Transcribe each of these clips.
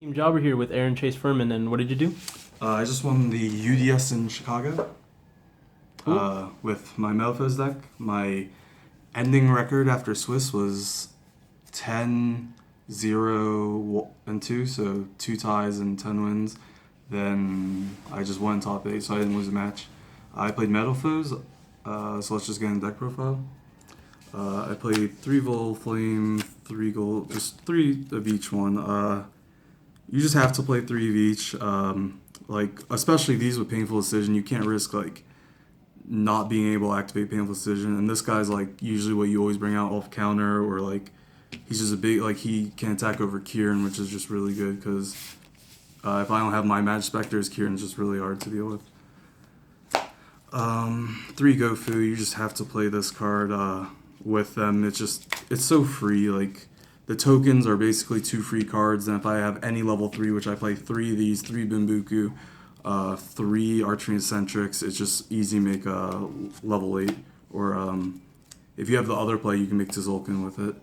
JrbJobber here with Aaron Chase Furman, and what did you do? I just won the UDS in Chicago Cool. with my Metalfoes deck. My ending record after Swiss was 10, 0, and 2, so 2 ties and 10 wins. Then I just won top 8, so I didn't lose a match. I played Metalfoes, so let's just get in deck profile. I played 3 Vol Flame, 3 Gold, just 3 of each one. You just have to play 3 of each. Especially these with Painful Decision, you can't risk not being able to activate Painful Decision. And this guy's usually what you always bring out off counter, or he's just a big he can attack over Kirin, which is just really good because if I don't have my Magic Specters, Kirin's just really hard to deal with. 3 Gofu, you just have to play this card with them. It's so free. The tokens are basically 2 free cards, and if I have any level 3, which I play 3 of these, 3 Bimbuku, 3 Archery Eccentrics, it's just easy to make level 8. Or if you have the other play, you can make Tzolk'in with it.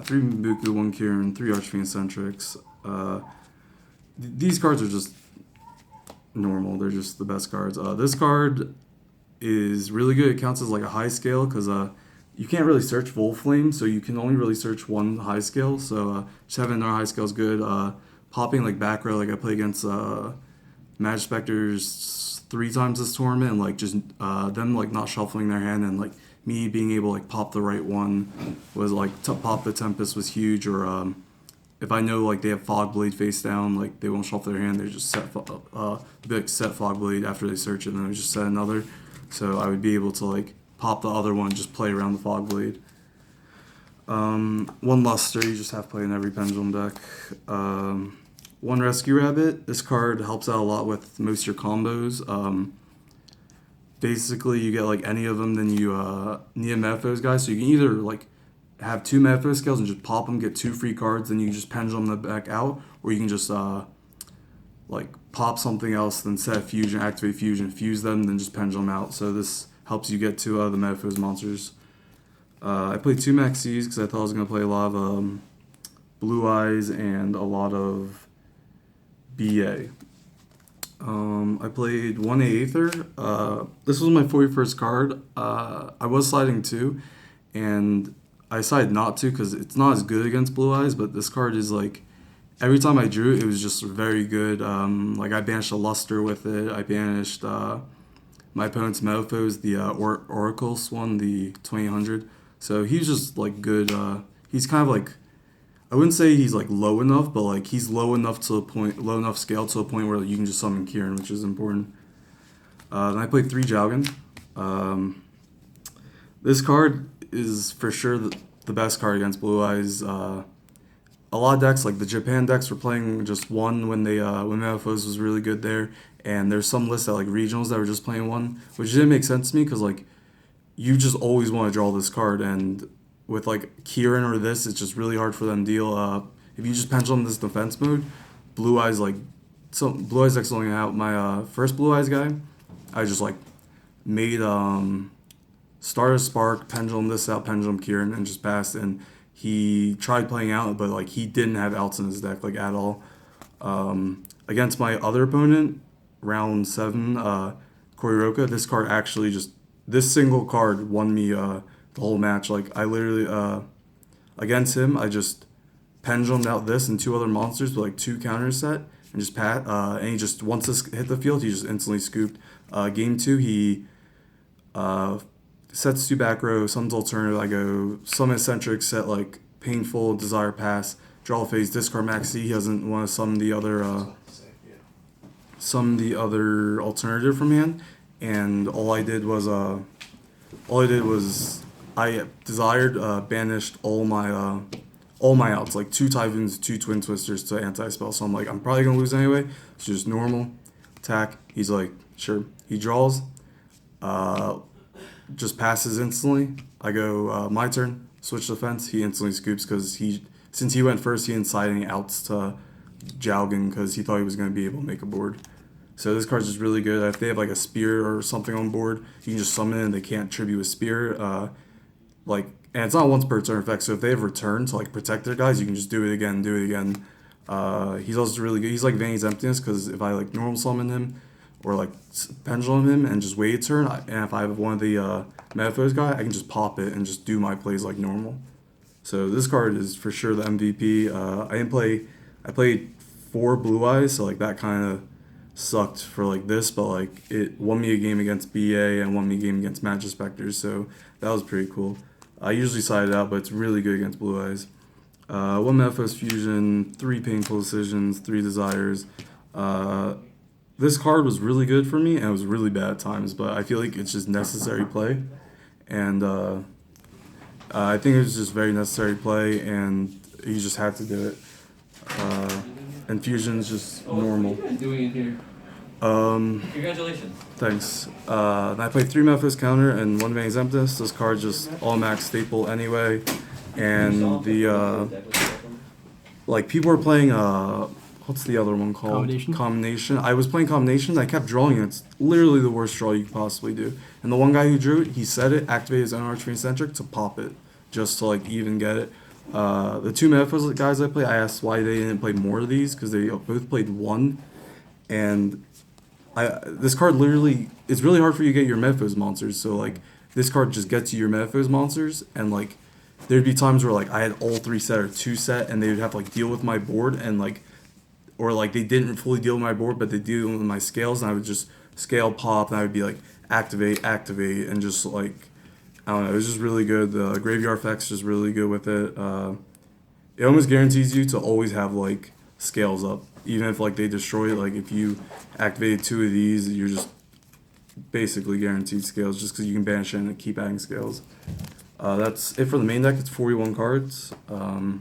3 Bimbuku, 1 Kirin, 3 Archery Eccentrics. These cards are just normal. They're just the best cards. This card is really good. It counts as a high scale because you can't really search Volflame, so you can only really search one high scale. So just having another high scale is good. Popping back row, I play against Magic Specters 3 times this tournament, and just them not shuffling their hand, and me being able to pop the right one was to pop the Tempest was huge. Or if I know they have Fog Blade face down, they won't shuffle their hand, they just set set Fog Blade after they search it, and then I just set another. So I would be able to pop the other one, just play around the Fog Blade. 1 Luster, you just have to play in every Pendulum deck. 1 Rescue Rabbit, this card helps out a lot with most of your combos. Basically, you get any of them, then you need a Metalfoes guy, so you can either have 2 Metalfoes skills and just pop them, get 2 free cards, then you can just Pendulum them back out, or you can just pop something else, then set Fusion, activate Fusion, fuse them, then just Pendulum out. So this helps you get to the Metalfoes monsters. I played 2 Maxis because I thought I was going to play a lot of Blue Eyes and a lot of BA. I played 1 Aether. This was my 41st card. I was sliding 2, and I decided not to because it's not as good against Blue Eyes, but this card is every time I drew it was just very good. I banished a Luster with it. I banished my opponent's Metalfoes, the Oracle Swan, the 2000. So he's just good. He's kind of I wouldn't say he's low enough, but he's low enough scale to a point where you can just summon Kirin, which is important. Then I played 3 Jowgen. This card is for sure the best card against Blue Eyes. A lot of decks, the Japan decks, were playing just 1 when Metalfoes was really good there, and there's some lists at regionals that were just playing 1, which didn't make sense to me because you just always want to draw this card, and with Kirin or this, it's just really hard for them to deal. If you just Pendulum this defense mode, Blue Eyes Blue Eyes deck's only out. My first Blue Eyes guy, I just made Star Spark, Pendulum this out, Pendulum Kirin, and just passed. And he tried playing out, but he didn't have outs in his deck at all. Against my other opponent, round 7, Koriroka, this card actually this single card won me the whole match. I literally against him, I just pendulumed out this and 2 other monsters with 2 counters set, and just and he just, once this hit the field, he just instantly scooped. Game 2, he sets 2 back row, summons alternative. I go summon eccentric, set painful, desire pass, draw phase, discard maxi. He doesn't want to summon the other alternative from hand, and all I did was I desired banished all my outs, 2 Typhoons, 2 Twin Twisters to anti-spell. So I'm probably gonna lose anyway. It's just normal attack. He's sure. He draws, just passes instantly. I go my turn, switch defense. He instantly scoops because since he went first, he didn't side any outs to Jowgen because he thought he was gonna be able to make a board. So this card's just really good. If they have a spear or something on board, you can just summon it and they can't tribute a spear. And it's not once per turn effect, so if they have return to protect their guys, you can just do it again. He's also really good. He's like Vayne's Emptiness because if I like normal summon him or like pendulum him and just wait a turn, and if I have one of the Metalfoes guy, I can just pop it and just do my plays like normal. So this card is for sure the MVP. I didn't play. I played 4 Blue Eyes, so like that kind of sucked for like this, but like it won me a game against BA and won me a game against Magic Specters, so that was pretty cool. I usually side it out, but it's really good against Blue Eyes. 1 Metalfoes Fusion, 3 Painful Decisions, 3 Desires. This card was really good for me, and it was really bad at times, but I feel like it's just necessary play, and I think it was just very necessary play, and you just had to do it. And Fusion's just normal. What are you guys doing in here? Congratulations. Thanks. I played 3 Metalfoes counter and 1 Vayne's Emptiness. This card just all max staple anyway, and the like people were playing what's the other one called? Combination. I was playing Combination. I kept drawing it. It's literally the worst draw you could possibly do. And the one guy who drew it, he said it, activated his own Archfiend Eccentric to pop it, just to like even get it. The 2 Metalfoes guys I played, I asked why they didn't play more of these because they both played 1, and this card literally, it's really hard for you to get your Metalfoes monsters. So like this card just gets you your Metalfoes monsters, and like there'd be times where like I had all 3 set or 2 set, and they would have to like deal with my board, and like or like they didn't fully deal with my board, but they deal with my scales, and I would just scale pop, and I would be like activate, and just like I don't know, it was just really good. The graveyard effect's just really good with it. It almost guarantees you to always have like scales up, even if like they destroy it. Like if you activated 2 of these, you're just basically guaranteed scales just because you can banish it and keep adding scales. That's it for the main deck. It's 41 cards. For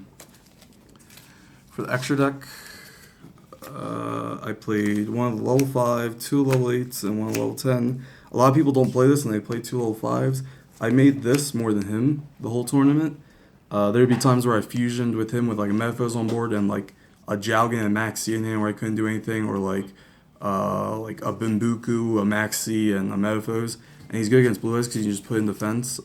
the extra deck, I played 1 of the level 5, 2 level 8s, and 1 level 10. A lot of people don't play this, and they play 2 level 5s. I made this more than him the whole tournament. There'd be times where I fusioned with him with like a Metalfoes on board and like a Jowgen and a Maxi in hand where I couldn't do anything, or like a Bimbuku, a Maxi, and a Metalfoes. And he's good against Blue Eyes because you just put in defense.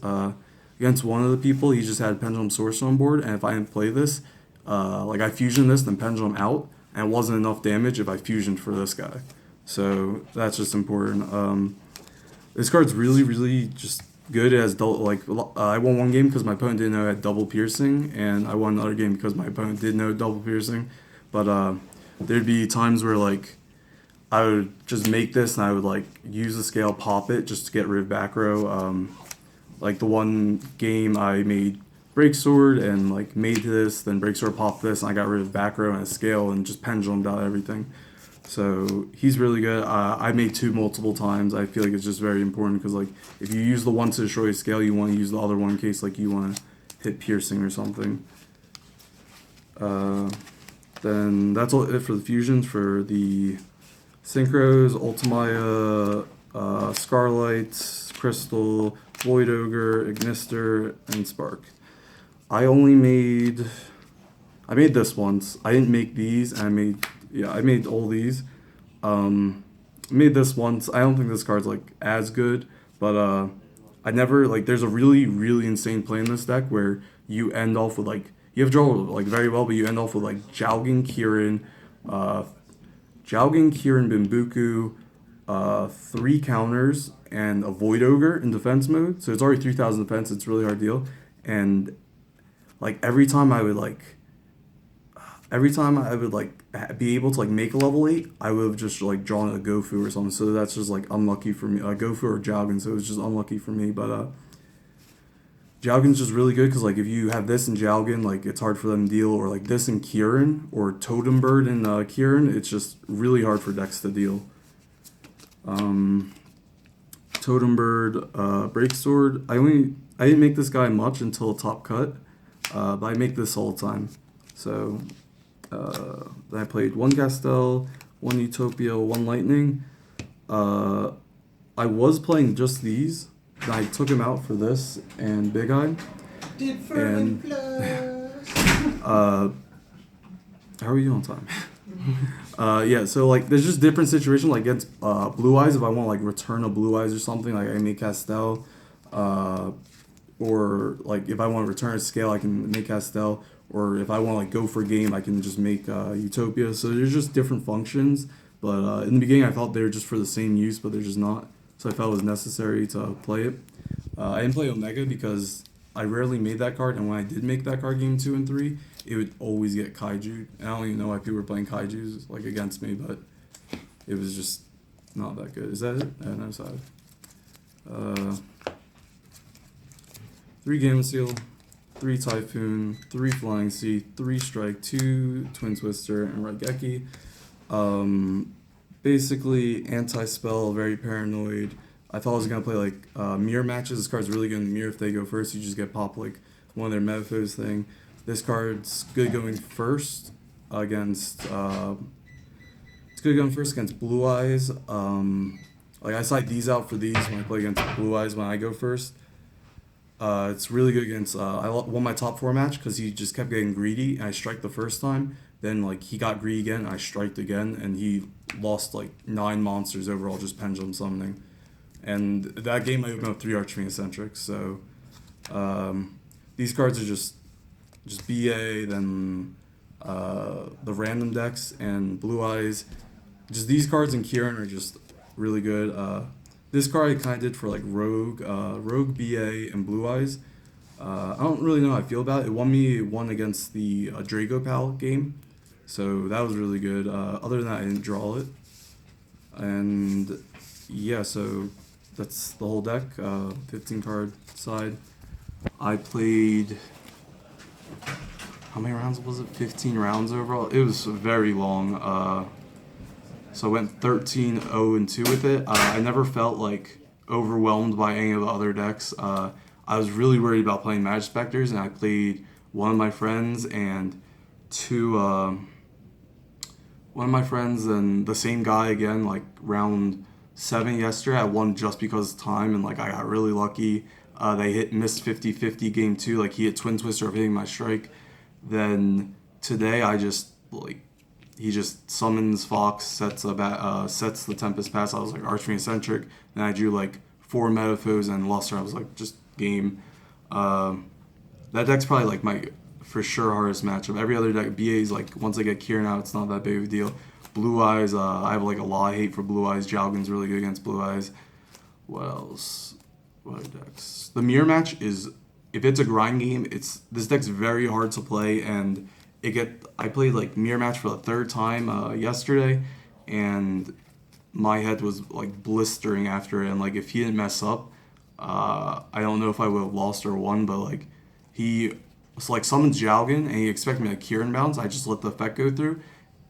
Against one of the people, he just had Pendulum Source on board, and if I didn't play this, like I fusioned this, then Pendulum out, and it wasn't enough damage if I fusioned for this guy. So that's just important. This card's really, really just good. It has I won 1 game because my opponent didn't know it had double piercing, and I won another game because my opponent did know double piercing. But there'd be times where like I would just make this and I would like use the scale, pop it just to get rid of back row. Like the one game I made Break Sword and like made this, then Break Sword popped this, and I got rid of back row and a scale and just pendulumed out everything. So he's really good. I made 2 multiple times. I feel like it's just very important because like if you use the one to destroy a scale, you want to use the other one in case like you want to hit piercing or something. Then that's all it for the fusions. For the synchros, Ultimaya, Scarlight, Crystal, Void Ogre, Ignister, and Spark. I made this once. I didn't make these, and I made all these. Made this once. I don't think this card's like as good, but I never like. There's a really, really insane play in this deck where you end off with like you have draw like very well, but you end off with like Jowgen, Kirin, Bimbuku, 3 counters, and a Void Ogre in defense mode. So it's already 3,000 defense. It's really hard deal, and like every time I would be able to like make a level 8, I would have just like drawn a Gofu or something. So that's just like unlucky for me. Gofu or Jowgen, so it was just unlucky for me. But Jowgen's just really good because like if you have this in Jowgen, like it's hard for them to deal, or like this in Kirin or Totem Bird in Kirin, it's just really hard for decks to deal. Totem Bird, Break Sword. I didn't make this guy much until top cut, but I make this all the time. So then I played 1 Castel, 1 Utopia, 1 Lightning. I was playing just these. Then I took him out for this and Big Eye. And how are you on time? Yeah, so like there's just different situations like against Blue Eyes. If I want like return a Blue Eyes or something, like I make Castel. Or like if I want to return a scale, I can make Castel. or if I want to like go for game, I can just make Utopia. So there's just different functions. But in the beginning, I thought they were just for the same use, but they're just not. So I felt it was necessary to play it. I didn't play Omega because I rarely made that card, and when I did make that card game 2 and 3, it would always get kaiju. And I don't even know why people were playing kaijus like against me, but it was just not that good. Is that it? Yeah, no, it's not. 3 Gamma Seal, 3 Typhoon, 3 Flying Sea, 3 Strike, 2 Twin Twister, and Raigeki. Basically, anti-spell, very paranoid. I thought I was going to play like mirror matches. This card's really good in the mirror. If they go first, you just get popped like one of their Metalfoes thing. This card's good going first against... it's good going first against Blue Eyes. Like I side these out for these when I play against Blue Eyes when I go first. It's really good against... I won my top 4 match because he just kept getting greedy, and I striked the first time. Then like he got greedy again, I striked again, and he lost like 9 monsters overall, just pendulum summoning. And that game I opened up 3 Archfiend Eccentrics, so these cards are just BA, then the random decks, and Blue Eyes. Just these cards and Kirin are just really good. This card I kind of did for like Rogue, BA, and Blue Eyes. I don't really know how I feel about it. It won me one against the Dragopal game, so that was really good. Other than that, I didn't draw it. And yeah, so that's the whole deck, 15 card side. I played, how many rounds was it? 15 rounds overall. It was very long. So I went 13-0-2 with it. I never felt like overwhelmed by any of the other decks. I was really worried about playing Magic Specters, and I played one of my friends and one of my friends and the same guy again, like round 7 yesterday. I won just because of time, and like I got really lucky. They missed 50-50 game 2. Like he hit Twin Twister of hitting my strike. Then today I just like he just summons Fox, sets the Tempest Pass. I was like Archfiend Eccentric. Then I drew like 4 Metalfoes and Luster. I was like just game. That deck's probably like my for sure hardest matchup. Every other deck, BA's like once I get Kirin out, it's not that big of a deal. Blue Eyes, I have like a lot of hate for Blue Eyes. Jowgen's really good against Blue Eyes. What else? What other decks? The mirror match is, if it's a grind game, this deck's very hard to play, and I played like mirror match for the 3rd time yesterday, and my head was like blistering after it. And like if he didn't mess up, I don't know if I would have lost or won. But like he like summons Jowgen, and he expected me to Kirin bounce. I just let the effect go through,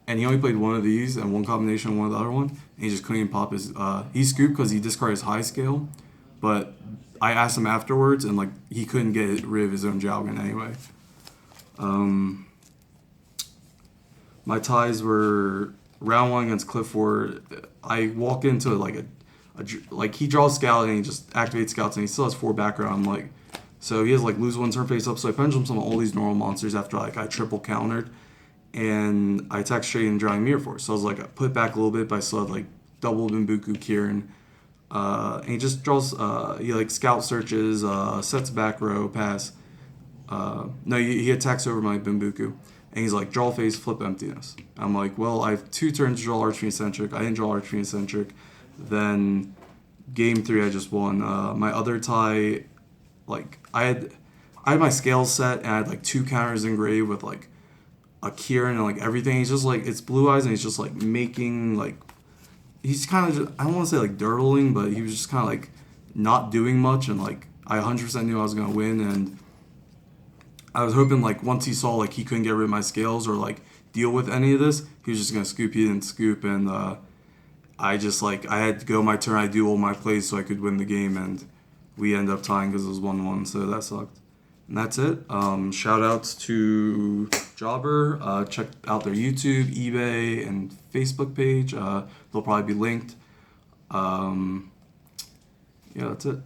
and he only played one of these and one combination of one of the other one, and he just couldn't even pop his. He scooped because he discarded his high scale, but I asked him afterwards, and like he couldn't get rid of his own Jowgen anyway. My ties were round 1 against Clifford. I walk into like like he draws Scout and he just activates Scouts, and he still has 4 background. I'm like, so he has like lose 1 turn face up. So I pendulum summon all these normal monsters after like I triple countered, and I attack straight and drawing Mirror Force. So I was like, I put back a little bit, but I still had like double Bimbuku Kirin. And he just draws, he like scout searches, sets back row, pass. No, he attacks over my Bimbuku. And he's like, draw face, flip emptiness. I'm like, well, I have 2 turns to draw Archfiend Eccentric. I didn't draw Archfiend Eccentric. Then game 3, I just won. My other tie, like, I had my scales set, and I had like 2 counters engraved with like a Kirin and like everything. He's just like, it's Blue Eyes, and he's just like making like, he's kind of, I don't want to say like dirtling, but he was just kind of like not doing much, and like I 100% knew I was going to win, and I was hoping like once he saw like he couldn't get rid of my scales or like deal with any of this, he was just going to scoop. He didn't scoop, and I just like, I had to go my turn, I do all my plays so I could win the game, and we ended up tying because it was 1-1, so that sucked. And that's it. Shout outs to Jobber. Check out their YouTube, eBay, and Facebook page. They'll probably be linked. Yeah, that's it.